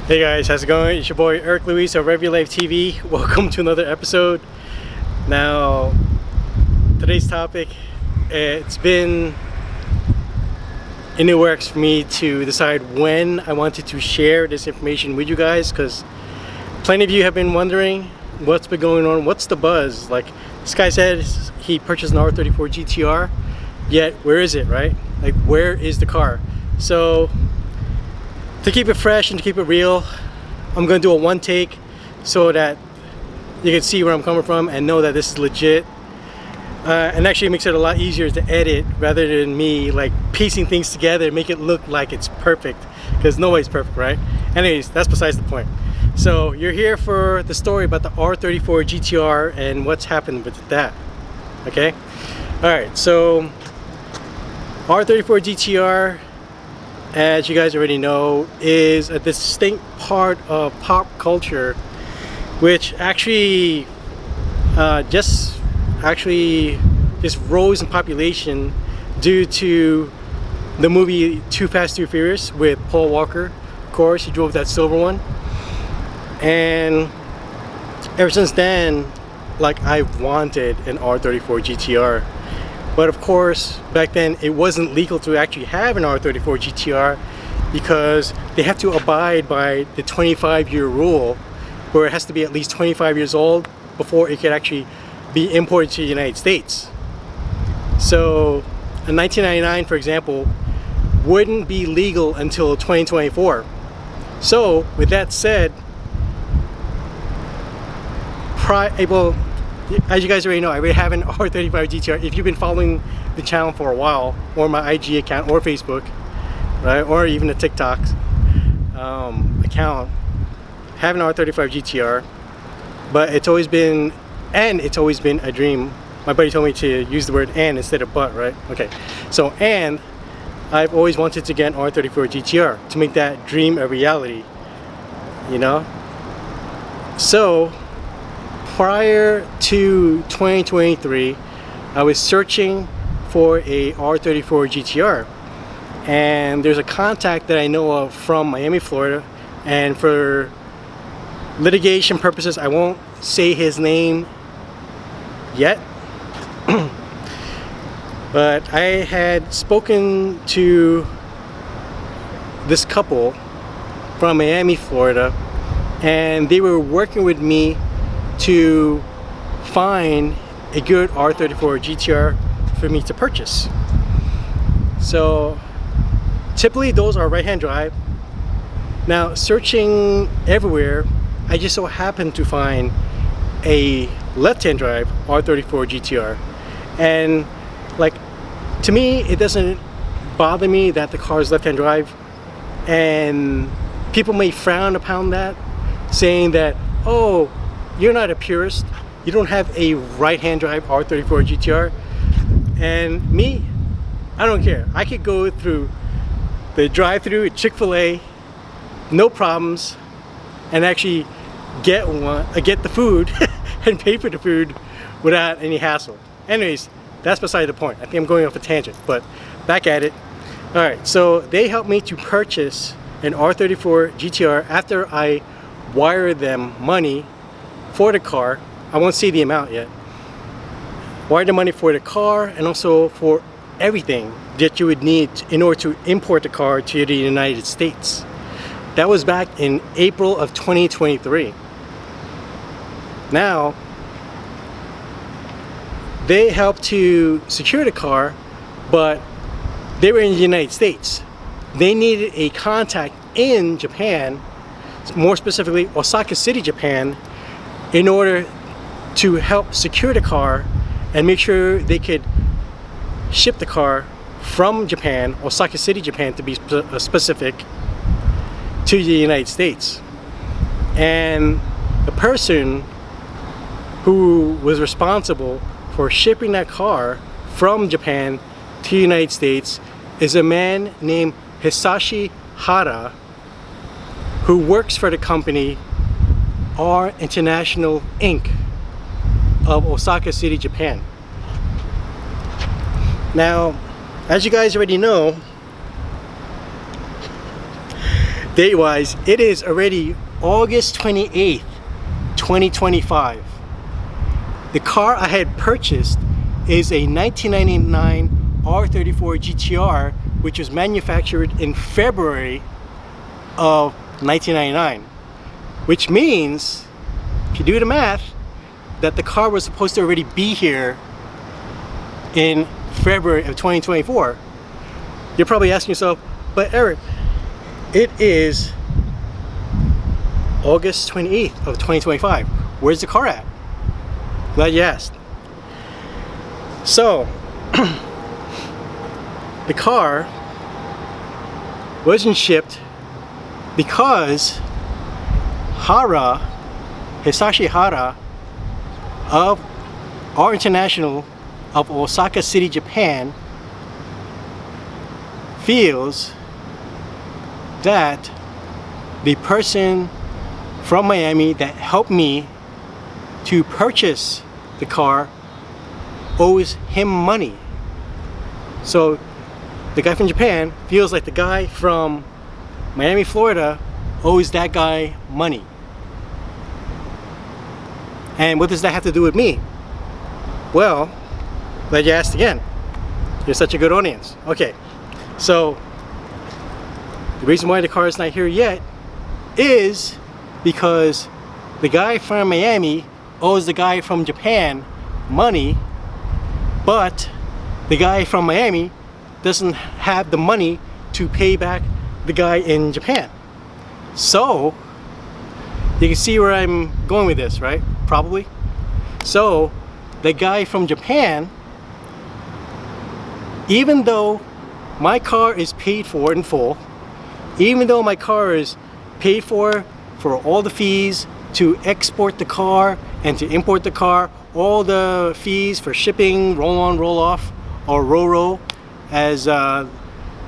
Hey guys, how's it going? It's your boy Eric Luis of Rev Your Life TV. Welcome to another episode. Now, today's topic, it's been in the works for me to decide when I wanted to share this information with you guys, because plenty of you have been wondering what's been going on, what's the buzz. Like this guy said he purchased an R34 GTR, yet where is it, right? Like, where is the car? So to keep it fresh and to keep it real, I'm going to do a one take so that you can see where I'm coming from and know that this is legit. And actually it makes it a lot easier to edit rather than me like piecing things together and make it look like it's perfect, because nobody's perfect, right? Anyways, that's besides the point. So you're here for the story about the R34 GTR and what's happened with that, okay? Alright, so R34 GTR, as you guys already know, is a distinct part of pop culture, which actually just rose in population due to the movie Too Fast, Too Furious with Paul Walker. Of course, he drove that silver one, and ever since then, like, I've wanted an R34 GTR. But of course, back then it wasn't legal to actually have an R34 GTR because they have to abide by the 25-year rule, where it has to be at least 25 years old before it could actually be imported to the United States. So in 1999, for example, wouldn't be legal until 2024. So with that said, as you guys already know, I already have an R35 GTR. If you've been following the channel for a while, or my IG account, or Facebook, right, or even a TikTok account, I have an R35 GTR. But it's always been a dream. My buddy told me to use the word "and" instead of "but," right? Okay, so and I've always wanted to get an R34 GTR to make that dream a reality, you know? So prior to 2023, I was searching for a R34 GTR, and there's a contact that I know of from Miami, Florida, and for litigation purposes I won't say his name yet. But I had spoken to this couple from Miami, Florida, and they were working with me to find a good R34 GTR for me to purchase. So typically those are right-hand drive. Now, searching everywhere, I just so happened to find a left-hand drive R34 GTR, and like, to me it doesn't bother me that the car is left-hand drive, and people may frown upon that, saying that, oh, you're not a purist, you don't have a right-hand drive R34 GTR. And me, I don't care. I could go through the drive-through at Chick-fil-A, no problems, and actually get the food and pay for the food without any hassle. Anyways, that's beside the point. I think I'm going off a tangent, but back at it. Alright, so they helped me to purchase an R34 GTR after I wired them money for the car. I won't say the amount yet. Wired the money for the car and also for everything that you would need in order to import the car to the United States. That was back in April of 2023. Now, they helped to secure the car, but they were in the United States. They needed a contact in Japan, more specifically Osaka City, Japan, in order to help secure the car and make sure they could ship the car from Japan, Osaka City, Japan to be specific, to the United States. And the person who was responsible for shipping that car from Japan to the United States is a man named Hisashi Hara, who works for the company R International Inc. of Osaka City, Japan. Now, as you guys already know, date-wise, it is already August 28th, 2025. The car I had purchased is a 1999 R34 GTR, which was manufactured in February of 1999, which means, if you do the math, that the car was supposed to already be here in February of 2024. You're probably asking yourself, but Eric, it is August 28th of 2025. Where's the car at? Glad you asked. So, the car wasn't shipped because Hisashi Hara of R International of Osaka City, Japan, feels that the person from Miami that helped me to purchase the car owes him money. So the guy from Japan feels like the guy from Miami, Florida owes that guy money. And what does that have to do with me? Well, glad you asked again. You're such a good audience. Okay, so the reason why the car is not here yet is because the guy from Miami owes the guy from Japan money, but the guy from Miami doesn't have the money to pay back the guy in Japan. So you can see where I'm going with this, right? Probably. So the guy from Japan, even though my car is paid for in full, even though my car is paid for all the fees to export the car and to import the car, all the fees for shipping, roll on, roll off, or RORO, as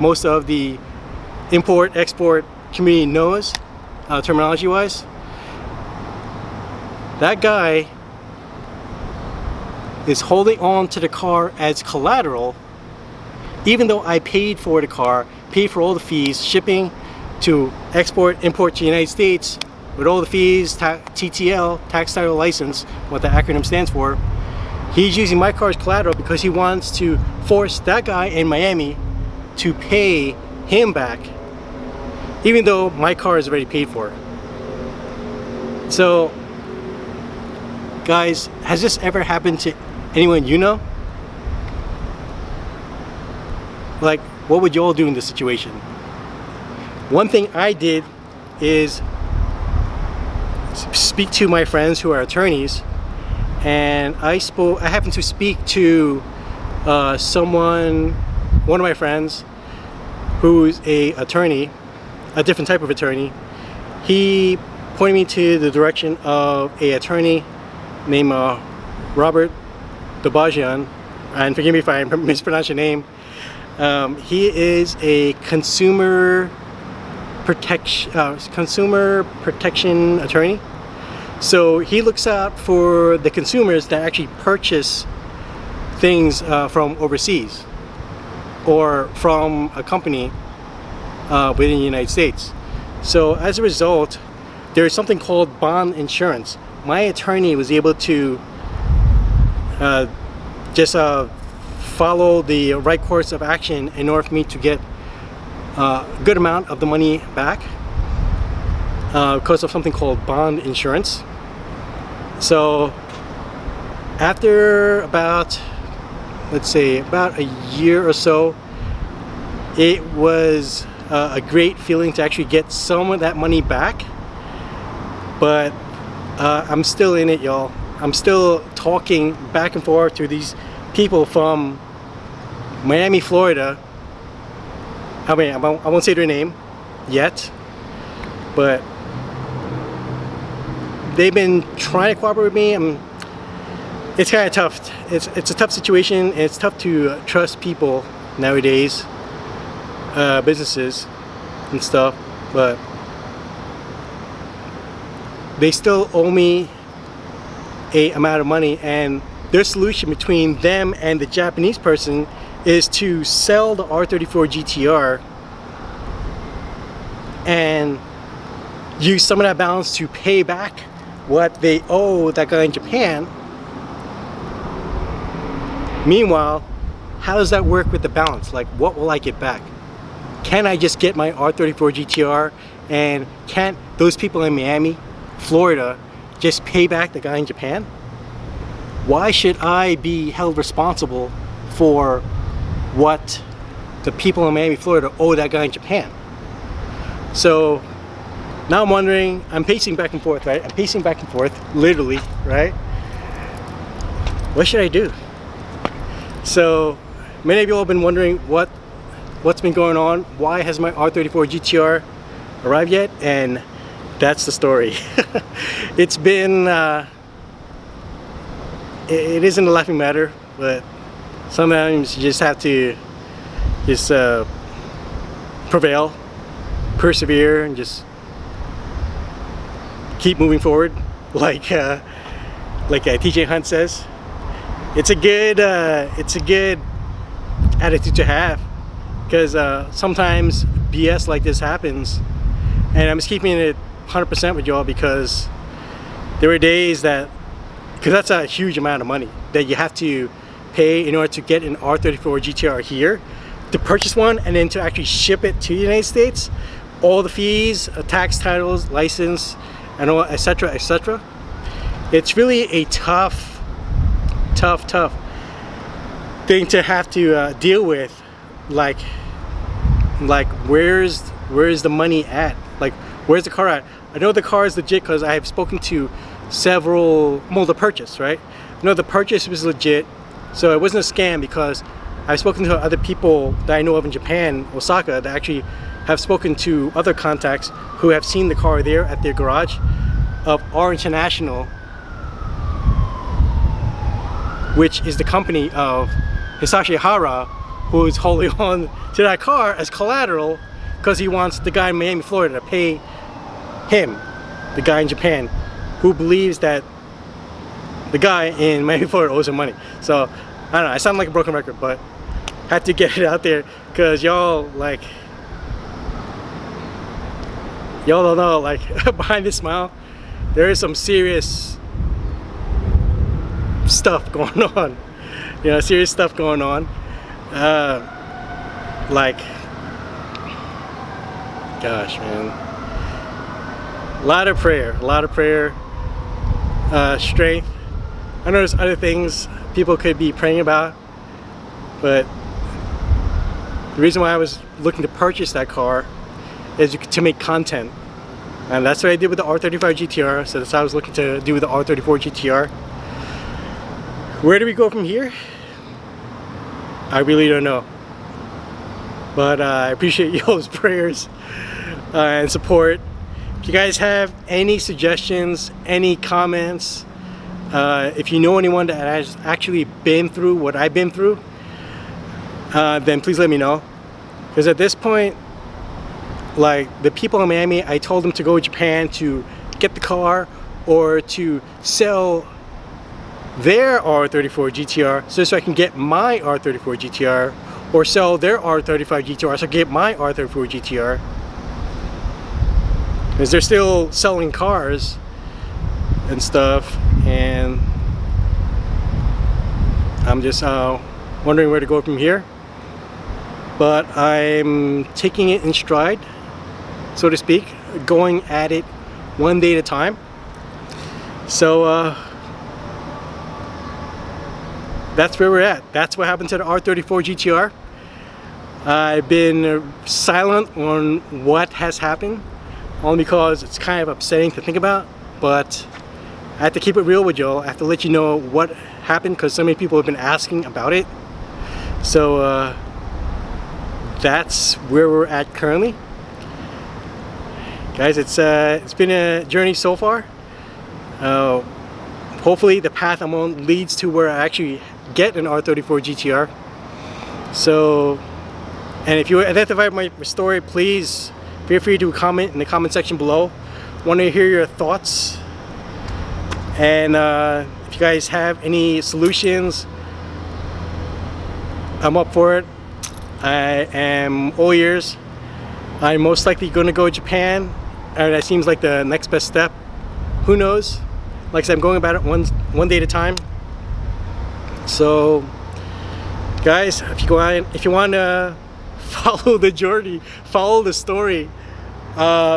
most of the import export community knows, terminology wise. That guy is holding on to the car as collateral, even though I paid for the car, paid for all the fees, shipping to export, import to the United States, with all the fees, TTL, tax title license, what the acronym stands for. He's using my car as collateral because he wants to force that guy in Miami to pay him back, even though my car is already paid for. So, guys, has this ever happened to anyone you know? Like, what would you all do in this situation? One thing I did is speak to my friends who are attorneys, and I happened to speak to one of my friends who's a attorney, a different type of attorney. He pointed me to the direction of a attorney named Robert Dabaghian, and forgive me if I mispronounce your name. He is a consumer protection attorney. So he looks out for the consumers that actually purchase things from overseas or from a company within the United States. So as a result, there is something called bond insurance. My attorney was able to just follow the right course of action in order for me to get a good amount of the money back because of something called bond insurance. So after about, let's say, about a year or so, it was a great feeling to actually get some of that money back. But I'm still in it, y'all. I'm still talking back and forth to these people from Miami, Florida. I mean, I won't say their name yet, but they've been trying to cooperate with me. It's kind of tough. It's a tough situation. And it's tough to trust people nowadays, businesses and stuff, but they still owe me a amount of money, and their solution between them and the Japanese person is to sell the R34 GTR and use some of that balance to pay back what they owe that guy in Japan. Meanwhile, how does that work with the balance? Like, what will I get back? Can I just get my R34 GTR, and can't those people in Miami, Florida, just pay back the guy in Japan? Why should I be held responsible for what the people in Miami, Florida owe that guy in Japan? So now I'm wondering, I'm pacing back and forth, right? I'm pacing back and forth, literally, right? What should I do? So many of you all have been wondering what's been going on. Why has my R34 GTR arrived yet? And that's the story. It's been it isn't a laughing matter, but sometimes you just have to just prevail, persevere, and just keep moving forward, like TJ Hunt says. It's a good attitude to have, because sometimes BS like this happens, and I'm just keeping it 100% with y'all, because there were days that, because that's a huge amount of money that you have to pay in order to get an R34 GTR here, to purchase one, and then to actually ship it to the United States, all the fees, tax, titles, license, and all, etc., etc. It's really a tough thing to have to deal with. Like where's the money at? Like, where's the car at? I know the car is legit because I have spoken to several, well, the purchase, right? I know the purchase was legit, so it wasn't a scam, because I've spoken to other people that I know of in Japan, Osaka, that actually have spoken to other contacts who have seen the car there at their garage of R International, which is the company of Hisashi Hara, who is holding on to that car as collateral because he wants the guy in Miami, Florida to pay him, the guy in Japan, who believes that the guy in Miami, Florida owes him money. So, I don't know, I sound like a broken record, but I had to get it out there because y'all, like, y'all don't know, like, behind this smile, there is some serious stuff going on. You know, serious stuff going on. Like, gosh, man, a lot of prayer, strength. I know there's other things people could be praying about, but the reason why I was looking to purchase that car is to make content, and that's what I did with the R35 GTR. So that's what I was looking to do with the R34 GTR. Where do we go from here? I really don't know, but I appreciate y'all's prayers and support. If you guys have any suggestions, any comments, if you know anyone that has actually been through what I've been through, then please let me know. Because at this point, like, the people in Miami, I told them to go to Japan to get the car or to sell their R34 GTR so I can get my R34 GTR, or sell their R35 GTR so I can get my R34 GTR, because they're still selling cars and stuff, and I'm just wondering where to go from here. But I'm taking it in stride, so to speak, going at it one day at a time. So that's where we're at. That's what happened to the R34 GTR. I've been silent on what has happened, only because it's kind of upsetting to think about, but I have to keep it real with y'all. I have to let you know what happened, because so many people have been asking about it. So that's where we're at currently. Guys, it's been a journey so far. Hopefully the path I'm on leads to where I actually get an R34 GTR. So, and if you identify my story, please feel free to comment in the comment section below. Want to hear your thoughts, and if you guys have any solutions, I'm up for it. I am all ears. I'm most likely going to go to Japan, and that seems like the next best step. Who knows? Like I said, I'm going about it one day at a time. So guys, if you want to follow the journey, follow the story,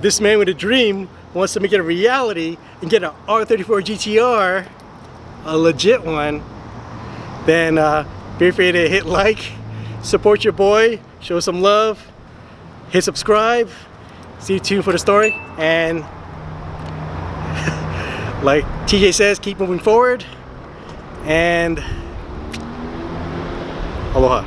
this man with a dream wants to make it a reality and get an R34 GTR, a legit one, then feel free to hit like, support your boy, show some love, hit subscribe, stay tuned for the story, and like TJ says, keep moving forward, and aloha.